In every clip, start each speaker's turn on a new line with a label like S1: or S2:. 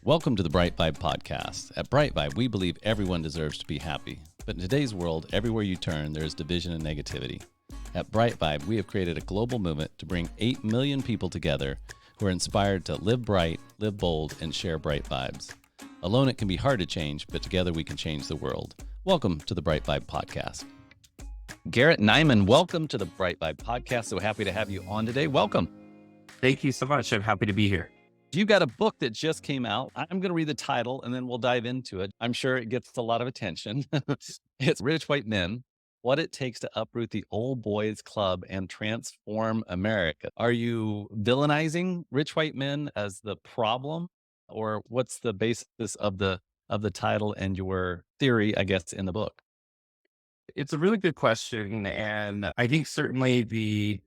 S1: Welcome to the BriteVibe podcast. At BriteVibe, we believe everyone deserves to be happy. But in today's world, everywhere you turn, there is division and negativity. At BriteVibe, we have created a global movement to bring 8 million people together who are inspired to live bright, live bold, and share bright vibes. Alone, it can be hard to change, but together we can change the world. Welcome to the BriteVibe podcast. Garrett Neiman, welcome to the BriteVibe podcast. So happy to have you on today. Welcome.
S2: Thank you so much. I'm happy to be here.
S1: You got a book that just came out. I'm going to read the title and then we'll dive into it. I'm sure it gets a lot of attention. It's Rich White Men, What It Takes to Uproot the Old Boys Club and Transform America. Are you villainizing rich white men as the problem? Or what's the basis of the title and your theory, I guess, in the book?
S2: It's a really good question. And I think certainly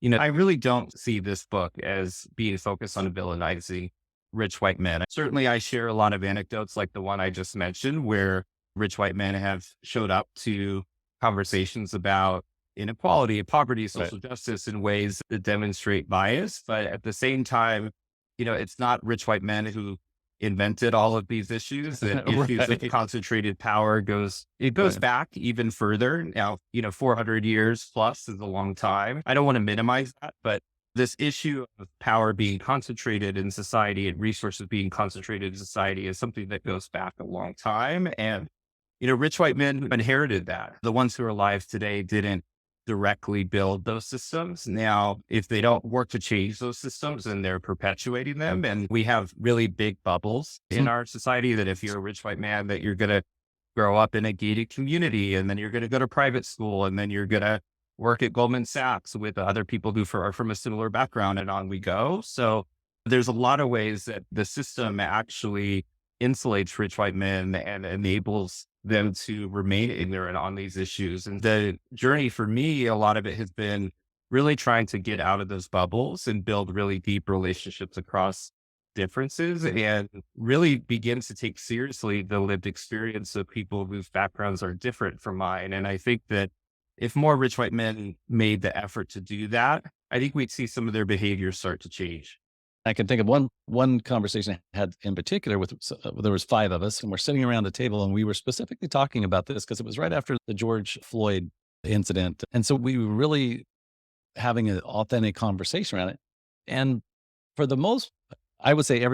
S2: I really don't see this book as being focused on villainizing rich white men. Certainly, I share a lot of anecdotes like the one I just mentioned, where rich white men have showed up to conversations about inequality, poverty, social justice in ways that demonstrate bias. But at the same time, it's not rich white men who invented all of these issues. The issues of concentrated power goes back even further. Now, 400 years plus is a long time. I don't want to minimize that, but this issue of power being concentrated in society and resources being concentrated in society is something that goes back a long time. And, rich white men inherited that. The ones who are alive today didn't directly build those systems. Now, if they don't work to change those systems, then they're perpetuating them. And we have really big bubbles in our society that if you're a rich white man, that you're going to grow up in a gated community, and then you're going to go to private school, and then you're going to work at Goldman Sachs with other people who are from a similar background, and on we go. So there's a lot of ways that the system actually insulates rich white men and enables them to remain ignorant on these issues. And the journey for me, a lot of it has been really trying to get out of those bubbles and build really deep relationships across differences and really begin to take seriously the lived experience of people whose backgrounds are different from mine. And I think that if more rich white men made the effort to do that, I think we'd see some of their behaviors start to change.
S1: I can think of one conversation I had in particular there was 5 of us, and we're sitting around the table, and we were specifically talking about this because it was right after the George Floyd incident. And so we were really having an authentic conversation around it. And for the most, I would say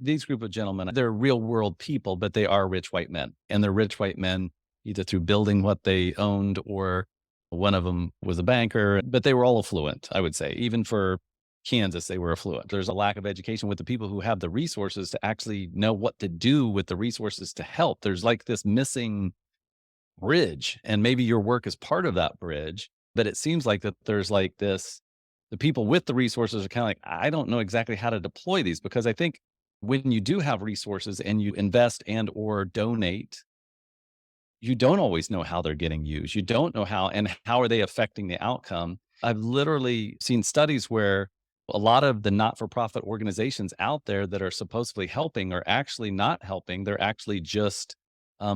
S1: these group of gentlemen, they're real world people, but they are rich white men, and they're rich white men either through building what they owned, or one of them was a banker, but they were all affluent, I would say. Even for Kansas, they were affluent. There's a lack of education with the people who have the resources to actually know what to do with the resources to help. There's like this missing bridge, and maybe your work is part of that bridge, but it seems like that there's like this, the people with the resources are kind of like, I don't know exactly how to deploy these, because I think when you do have resources and you invest and or donate, you don't always know how they're getting used. You don't know how are they affecting the outcome. I've literally seen studies where a lot of the not-for-profit organizations out there that are supposedly helping are actually not helping. They're actually just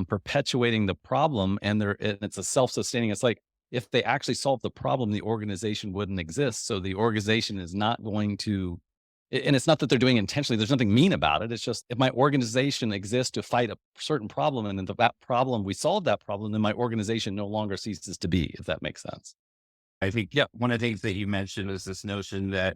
S1: perpetuating the problem, and it's a self-sustaining. It's like if they actually solve the problem, the organization wouldn't exist. So the organization is not going to, and it's not that they're doing it intentionally. There's nothing mean about it. It's just if my organization exists to fight a certain problem, and we solve that problem, then my organization no longer ceases to be, if that makes sense.
S2: I think, one of the things that you mentioned is this notion that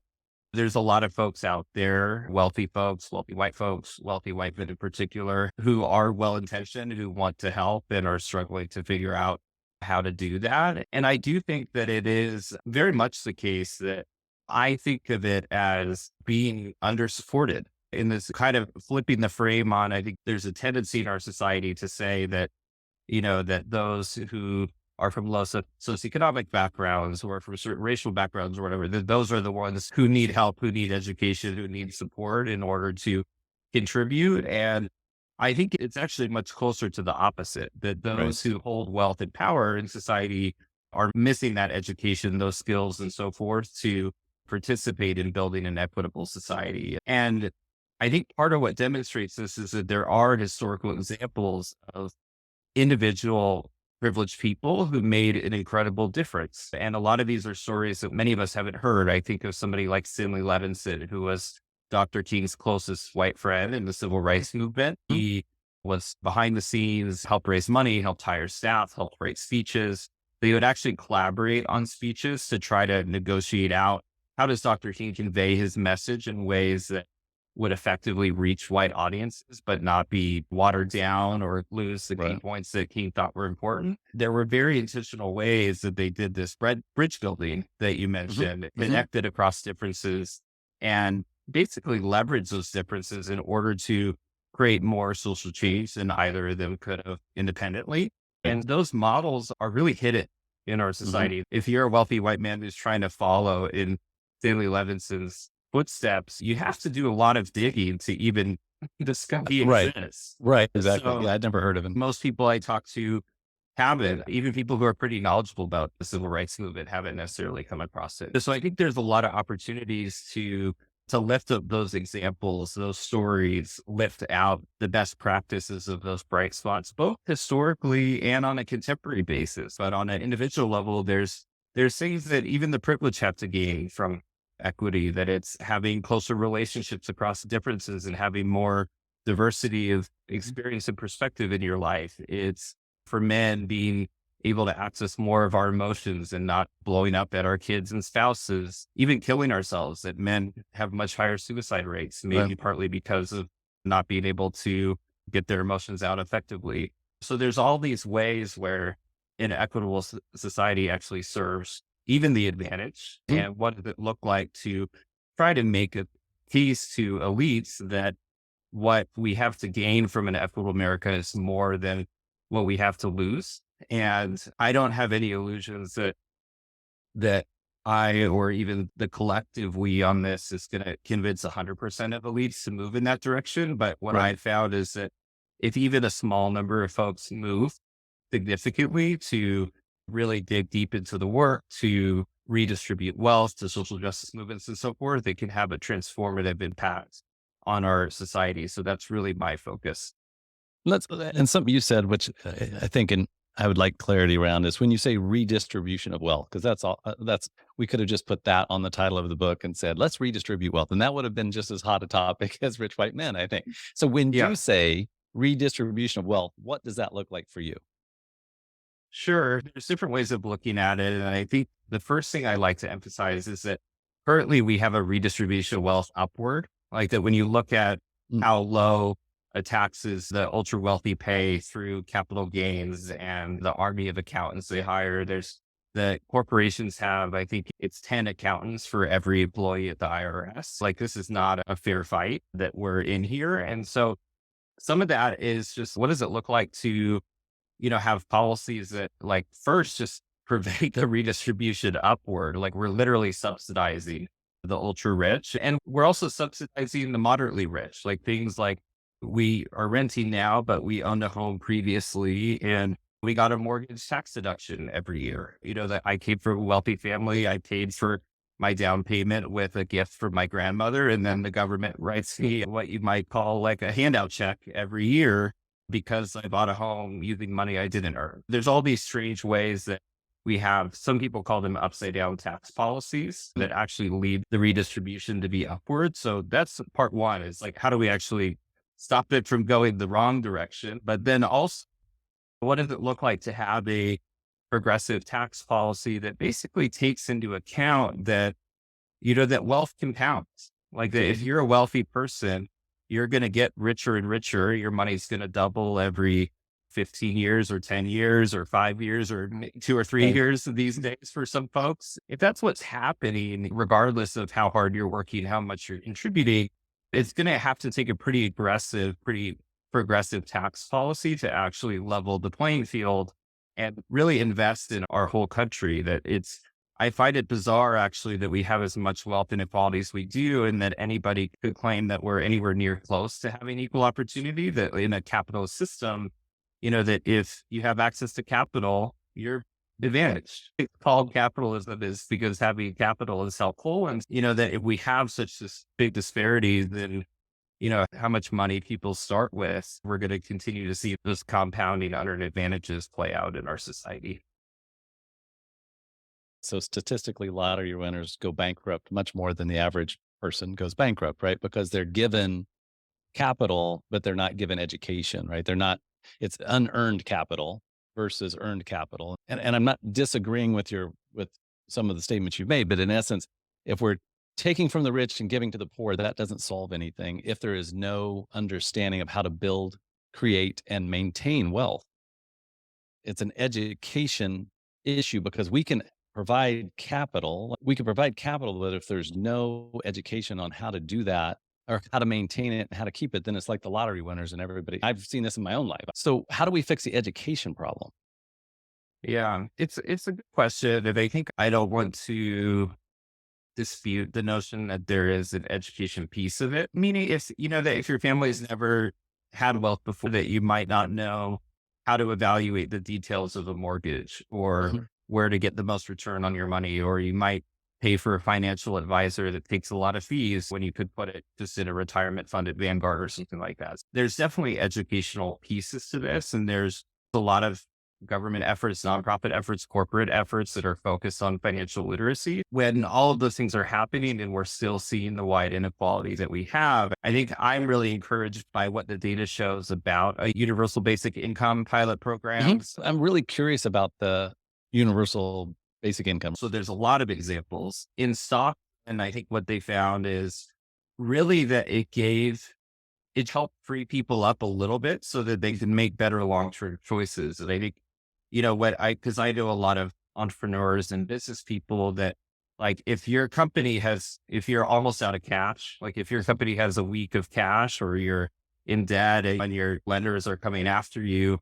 S2: there's a lot of folks out there, wealthy white folks, wealthy white men in particular, who are well-intentioned, who want to help and are struggling to figure out how to do that. And I do think that it is very much the case that I think of it as being undersupported in this kind of flipping the frame on. I think there's a tendency in our society to say that, that those who are from low socioeconomic backgrounds or from certain racial backgrounds or whatever, that those are the ones who need help, who need education, who need support in order to contribute. And I think it's actually much closer to the opposite, that those who hold wealth and power in society are missing that education, those skills and so forth to participate in building an equitable society. And I think part of what demonstrates this is that there are historical examples of individual privileged people who made an incredible difference. And a lot of these are stories that many of us haven't heard. I think of somebody like Stanley Levinson, who was Dr. King's closest white friend in the civil rights movement.
S1: Mhm.
S2: He was behind the scenes, helped raise money, helped hire staff, helped write speeches. They would actually collaborate on speeches to try to negotiate out how does Dr. King convey his message in ways that would effectively reach white audiences, but not be watered down or lose the key
S1: Right.
S2: points that King thought were important. There were very intentional ways that they did this bridge building that you
S1: Hmm.
S2: mentioned, it
S1: Hmm.
S2: connected across differences and basically leverage those differences in order to create more social change than either of them could have independently.
S1: Right.
S2: And those models are really hidden in our
S1: Hmm.
S2: society. If you're a wealthy white man who's trying to follow in Stanley Levinson's footsteps, you have to do a lot of digging to even discover he
S1: Right.
S2: exists.
S1: Right. Exactly.
S2: So
S1: Yeah. I'd never heard of him.
S2: most people I talk to haven't, even people who are pretty knowledgeable about the civil rights movement haven't necessarily come across it. So I think there's a lot of opportunities to lift up those examples, those stories, lift out the best practices of those bright spots, both historically and on a contemporary basis. But on an individual level, there's things that even the privileged have to gain from equity, that it's having closer relationships across differences and having more diversity of experience and perspective in your life. It's for men being able to access more of our emotions and not blowing up at our kids and spouses, even killing ourselves, that men have much higher suicide rates,
S1: Right.
S2: maybe partly because of not being able to get their emotions out effectively. So there's all these ways where an equitable society actually serves even the advantage.
S1: Mhm.
S2: And what does it look like to try to make a case to elites that what we have to gain from an equitable America is more than what we have to lose. And I don't have any illusions that I or even the collective we on this is going to convince 100% of elites to move in that direction. But what
S1: Right.
S2: I found is that if even a small number of folks move significantly to really dig deep into the work, to redistribute wealth, to social justice movements and so forth, it can have a transformative impact on our society. So that's really my focus.
S1: And something you said, which I think, and I would like clarity around, is when you say redistribution of wealth, because that's all. We could have just put that on the title of the book and said, "Let's redistribute wealth," and that would have been just as hot a topic as rich white men, I think. So when
S2: Yeah,
S1: you say redistribution of wealth, what does that look like for you?
S2: sure. There's different ways of looking at it. And I think the first thing I like to emphasize is that currently we have a redistribution of wealth upward. Like that when you look at
S1: Mm.
S2: how low taxes the ultra wealthy pay through capital gains and the army of accountants they hire, there's the corporations have, I think it's 10 accountants for every employee at the IRS. Like this is not a fair fight that we're in here. And so some of that is just what does it look like to have policies that like first just prevent the redistribution upward. Like we're literally subsidizing the ultra rich and we're also subsidizing the moderately rich, like things like we are renting now, but we owned a home previously and we got a mortgage tax deduction every year. That I came from a wealthy family. I paid for my down payment with a gift from my grandmother. And then the government writes me what you might call like a handout check every year because I bought a home using money I didn't earn. There's all these strange ways that we have, some people call them upside down tax policies
S1: Mm.
S2: that actually lead the redistribution to be upward. So that's part one is like, how do we actually stop it from going the wrong direction? But then also, what does it look like to have a progressive tax policy that basically takes into account that that wealth compounds. Like that if you're a wealthy person, you're going to get richer and richer. Your money's going to double every 15 years or 10 years or 5 years or 2 or 3
S1: Right.
S2: years these days for some folks. If that's what's happening, regardless of how hard you're working, how much you're contributing, it's going to have to take a pretty aggressive, pretty progressive tax policy to actually level the playing field and really invest in our whole country. I find it bizarre actually that we have as much wealth inequality as we do, and that anybody could claim that we're anywhere near close to having equal opportunity, that in a capitalist system, that if you have access to capital, you're advantaged. It's called capitalism is because having capital is helpful. And, that if we have such this big disparity, then, how much money people start with, we're going to continue to see those compounding unearned advantages play out in our society.
S1: So statistically, lottery winners go bankrupt much more than the average person goes bankrupt, right? Because they're given capital, but they're not given education, right? They're not, it's unearned capital versus earned capital. And I'm not disagreeing with with some of the statements you've made, but in essence, if we're taking from the rich and giving to the poor, that doesn't solve anything if there is no understanding of how to build, create, and maintain wealth. It's an education issue because we can provide capital, but if there's no education on how to do that or how to maintain it and how to keep it, then it's like the lottery winners and everybody. I've seen this in my own life. So how do we fix the education problem?
S2: Yeah, it's a good question. And I think I don't want to dispute the notion that there is an education piece of it. Meaning if you know that if your family has never had wealth before, that you might not know how to evaluate the details of a mortgage or
S1: Mhm.
S2: where to get the most return on your money, or you might pay for a financial advisor that takes a lot of fees when you could put it just in a retirement fund at Vanguard or something like that. There's definitely educational pieces to this, and there's a lot of government efforts, nonprofit efforts, corporate efforts that are focused on financial literacy. When all of those things are happening and we're still seeing the wide inequality that we have, I think I'm really encouraged by what the data shows about a universal basic income pilot programs.
S1: I'm really curious about the universal basic income.
S2: So there's a lot of examples in stock. And I think what they found is really that it helped free people up a little bit so that they can make better long-term choices. And I think, cause I know a lot of entrepreneurs and business people that like, if you're almost out of cash, like if your company has a week of cash or you're in debt and your lenders are coming after you,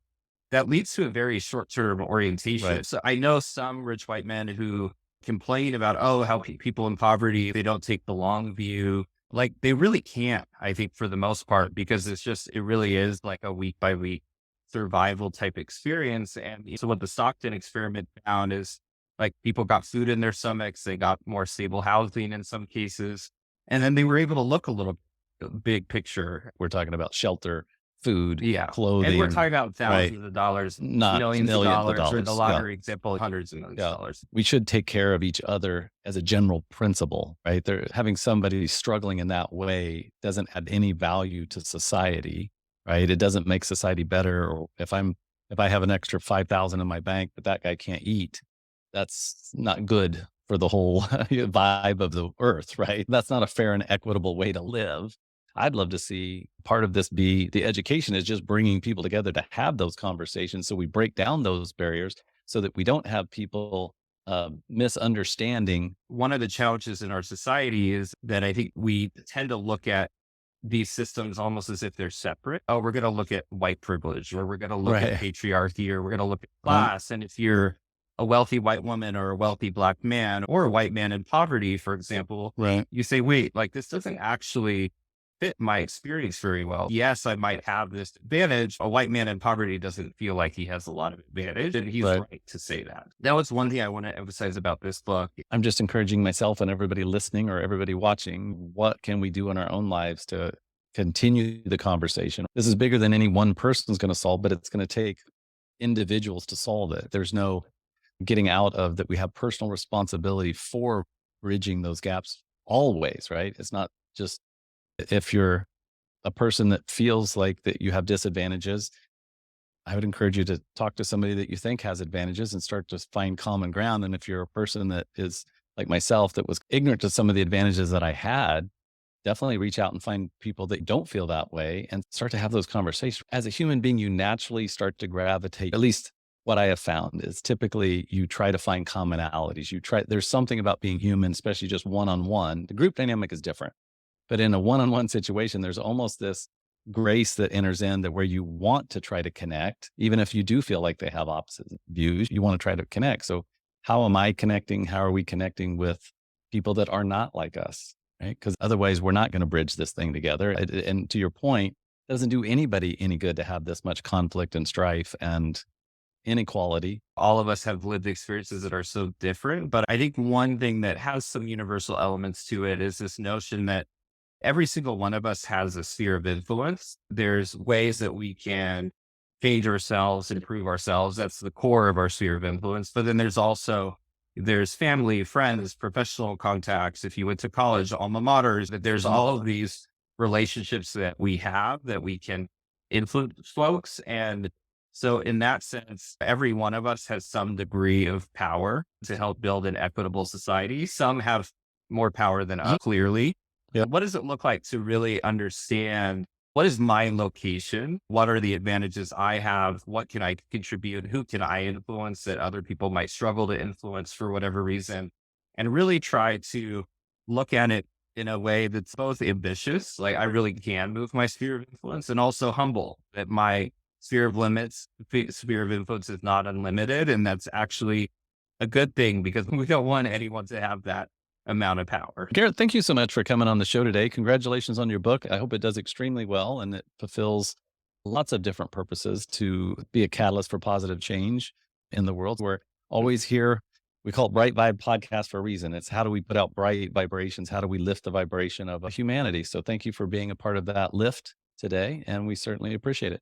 S2: that leads to a very short-term orientation.
S1: Right.
S2: So I know some rich white men who complain about, oh, how people in poverty, they don't take the long view. Like they really can't, I think, for the most part, because it really is like a week by week survival type experience. And so what the Stockton experiment found is like people got food in their stomachs, they got more stable housing in some cases, and then they were able to look a little big picture.
S1: We're talking about shelter, food,
S2: Yeah. And we're
S1: clothing,
S2: talking about
S1: right?
S2: thousands of dollars,
S1: Not
S2: millions of
S1: millions of
S2: dollars, or in the
S1: dollars. Yeah.
S2: lottery example, hundreds of millions of
S1: Yeah.
S2: dollars.
S1: We should take care of each other as a general principle, right? There, having somebody struggling in that way doesn't add any value to society, right? It doesn't make society better. Or if I have an extra 5,000 in my bank, but that guy can't eat, that's not good for the whole vibe of the earth, right? That's not a fair and equitable way to live. I'd love to see part of this be the education is just bringing people together to have those conversations. So we break down those barriers so that we don't have people misunderstanding.
S2: One of the challenges in our society is that I think we tend to look at these systems almost as if they're separate. Oh, we're going to look at white privilege, or we're going to look at
S1: Right.
S2: patriarchy, or we're going to look at
S1: Uh-huh.
S2: class. And if you're a wealthy white woman or a wealthy black man or a white man in poverty, for example,
S1: Right.
S2: you say, wait, like this doesn't actually fit my experience very well. Yes, I might have this advantage. A white man in poverty doesn't feel like he has a lot of advantage, and he's
S1: Right.
S2: right to say that. That was one thing I want to emphasize about this book.
S1: I'm just encouraging myself and everybody listening or everybody watching. What can we do in our own lives to continue the conversation? This is bigger than any one person's going to solve, but it's going to take individuals to solve it. There's no getting out of that. We have personal responsibility for bridging those gaps always, right? It's not just if you're a person that feels like that you have disadvantages, I would encourage you to talk to somebody that you think has advantages and start to find common ground. And if you're a person that is like myself, that was ignorant to some of the advantages that I had, definitely reach out and find people that don't feel that way and start to have those conversations. As a human being, you naturally start to gravitate, at least what I have found is typically you try to find commonalities. There's something about being human, especially just one on one. The group dynamic is different. But in a one-on-one situation, there's almost this grace that enters in that where you want to try to connect, even if you do feel like they have opposite views, you want to try to connect. So how am I connecting? How are we connecting with people that are not like us? Right? Because otherwise we're not going to bridge this thing together. And to your point, it doesn't do anybody any good to have this much conflict and strife and inequality.
S2: All of us have lived experiences that are so different. But I think one thing that has some universal elements to it is this notion that every single one of us has a sphere of influence. There's ways that we can change ourselves, improve ourselves. That's the core of our sphere of influence. But then there's also There's family, friends, professional contacts. If you went to college, alma maters, that there's all of these relationships that we have that we can influence folks. And so in that sense, every one of us has some degree of power to help build an equitable society. Some have more power than us, clearly.
S1: Yeah.
S2: What does it look like to really understand what is my location? What are the advantages I have? What can I contribute? Who can I influence that other people might struggle to influence for whatever reason? And really try to look at it in a way that's both ambitious, like I really can move my sphere of influence, and also humble that my sphere of influence is not unlimited. And that's actually a good thing because we don't want anyone to have that amount of power.
S1: Garrett, thank you so much for coming on the show today. Congratulations on your book. I hope it does extremely well and it fulfills lots of different purposes to be a catalyst for positive change in the world. We're always here. We call it BriteVibe podcast for a reason. It's how do we put out bright vibrations? How do we lift the vibration of humanity? So thank you for being a part of that lift today. And we certainly appreciate it.